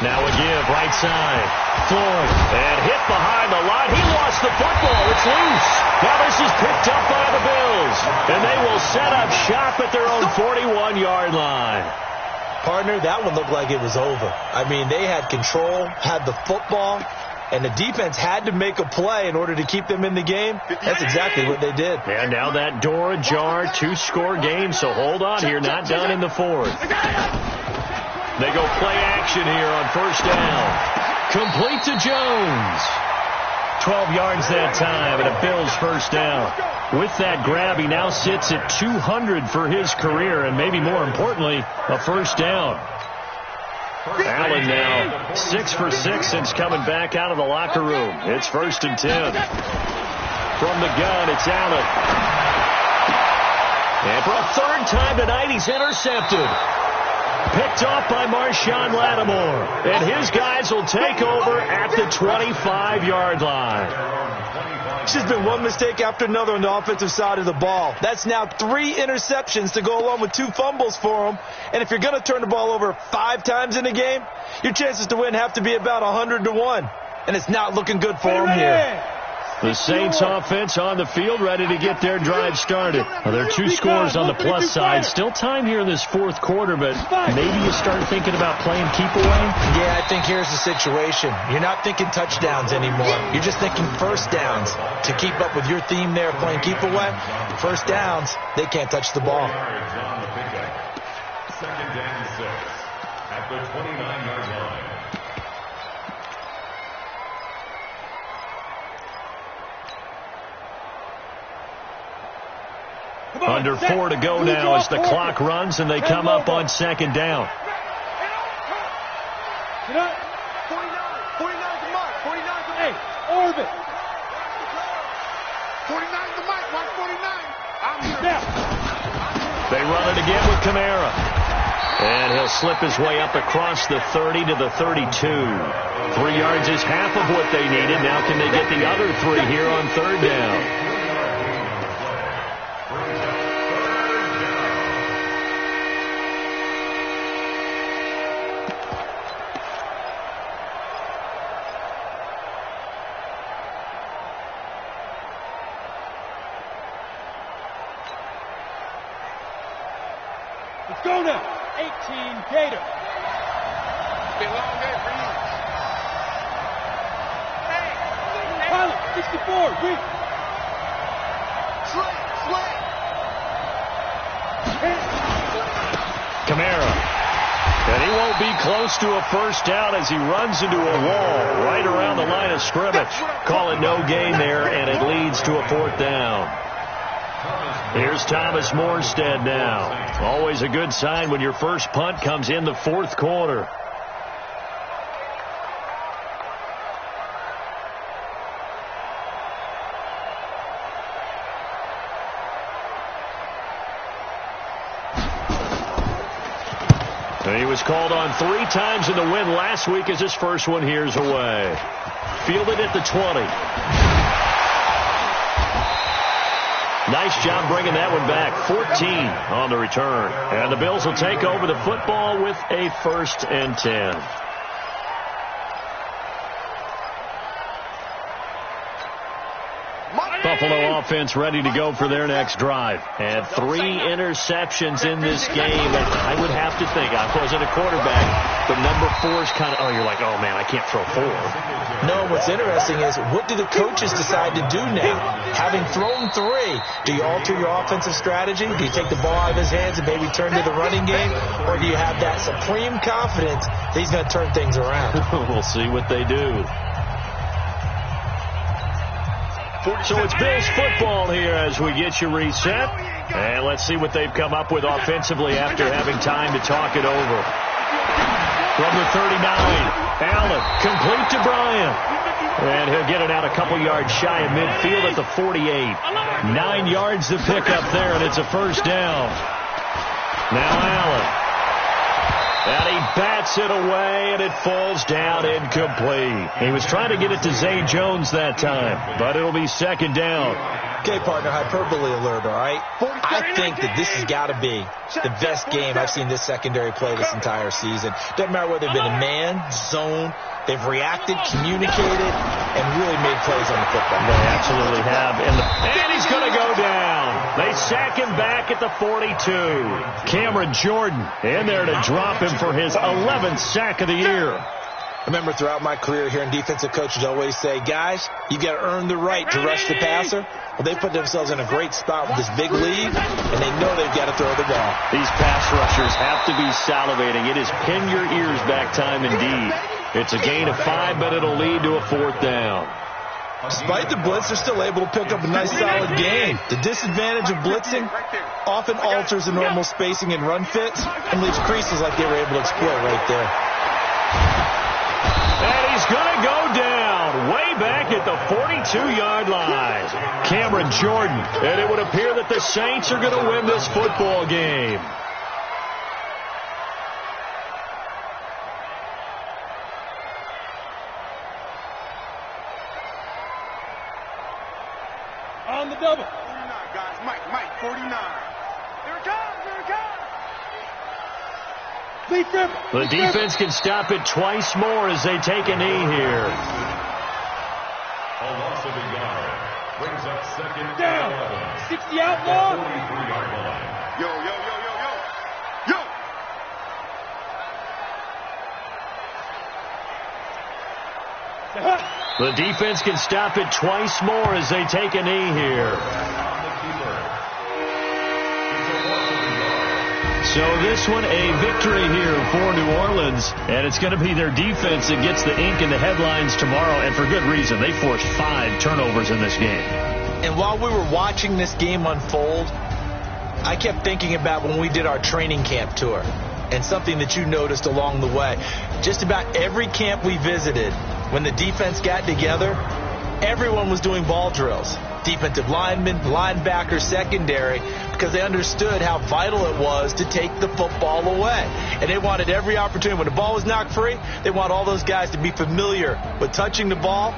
Now a give, right side. Floyd, and hit behind the line. He lost the football. It's loose. Now this is picked up by the Bills. And they will set up shop at their own 41-yard line. Partner, that one looked like it was over. I mean, they had control, had the football, and the defense had to make a play in order to keep them in the game. That's exactly what they did. And now that door ajar, 2-score game, so hold on here. Not done in the 4th. They go play action here on 1st down. Complete to Jones. 12 yards that time, and a Bills 1st down. With that grab, he now sits at 200 for his career, and maybe more importantly, a 1st down. Allen now 6 for 6 since coming back out of the locker room. It's 1st and 10. From the gun, it's Allen. And for a 3rd time tonight, he's intercepted. Picked off by Marshawn Lattimore. And his guys will take over at the 25-yard line. It's just been one mistake after another on the offensive side of the ball. That's now 3 interceptions to go along with 2 fumbles for him. And if you're going to turn the ball over 5 times in a game, your chances to win have to be about 100-1. And it's not looking good for him here. The Saints offense on the field, ready to get their drive started. Well, there are 2 scores on the plus side. Still time here in this 4th quarter, but maybe you start thinking about playing keep away? Yeah, I think here's the situation. You're not thinking touchdowns anymore. You're just thinking 1st downs. To keep up with your theme there, playing keep away, 1st downs, they can't touch the ball. 2nd down 6 at the 29-yard line. Under 4 to go now as the clock runs and they come up on 2nd down. 49's the mark. 49's the mark. Orbit. 49's the mark. 149. I'm here. They run it again with Kamara. And he'll slip his way up across the 30 to the 32. 3 yards is half of what they needed. Now can they get the other 3 here on 3rd down? Let's go now. 18 Gator. Be a long day for you. Hey, Pilot, 64, weak. Slant. Kamara. And he won't be close to a 1st down as he runs into a wall right around the line of scrimmage. Call it no gain there, and it leads to a 4th down. Here's Thomas Morstead now. Always a good sign when your first punt comes in the 4th quarter. And he was called on 3 times in the win last week as his first one here's away. Fielded at the 20. Nice job bringing that one back. 14 on the return. And the Bills will take over the football with a 1st and 10. Buffalo offense ready to go for their next drive. And 3 interceptions in this game. And I would have to think, I wasn't a quarterback, but number 4 is kind of, you're like, oh, man, I can't throw 4. No, what's interesting is what do the coaches decide to do now? Having thrown 3, do you alter your offensive strategy? Do you take the ball out of his hands and maybe turn to the running game? Or do you have that supreme confidence that he's going to turn things around? We'll see what they do. So it's Bills football here as we get you reset. And let's see what they've come up with offensively after having time to talk it over. From the 39, Allen, complete to Bryant. And he'll get it out a couple yards shy of midfield at the 48. 9 yards to pick up there, and it's a first down. Now Allen. And he bats it away, and it falls down incomplete. He was trying to get it to Zay Jones that time, but it'll be second down. Okay, partner, hyperbole alert, all right? I think that this has got to be the best game I've seen this secondary play this entire season. Doesn't matter whether they've been in man, zone, they've reacted, communicated, and really made plays on the football. They absolutely have. And he's going to go down. They sack him back at the 42. Cameron Jordan in there to drop him for his 11th sack of the year. I remember throughout my career hearing defensive coaches always say, guys, you got to earn the right to rush the passer. Well, they put themselves in a great spot with this big lead, and they know they've got to throw the ball. These pass rushers have to be salivating. It is pin your ears back time indeed. It's a gain of 5, but it'll lead to a 4th down. Despite the blitz, they're still able to pick up a nice solid gain. The disadvantage of blitzing often alters the normal spacing and run fits and leaves creases like they were able to exploit right there. And he's going to go down way back at the 42-yard line. Cameron Jordan. And it would appear that the Saints are going to win this football game. On the double. 49, guys. Mike, 49. Here it comes, here it comes. The defense can stop it twice more as they take a knee here. A loss of a yard brings up second Down. 11. 60 outlaw. 43-yard line. Yo. The defense can stop it twice more as they take a knee here. So this one, a victory here for New Orleans, and it's going to be their defense that gets the ink in the headlines tomorrow, and for good reason. They forced 5 turnovers in this game. And while we were watching this game unfold, I kept thinking about when we did our training camp tour, and something that you noticed along the way. Just about every camp we visited, when the defense got together, everyone was doing ball drills. Defensive linemen, linebackers, secondary, because they understood how vital it was to take the football away. And they wanted every opportunity. When the ball was knocked free, they want all those guys to be familiar with touching the ball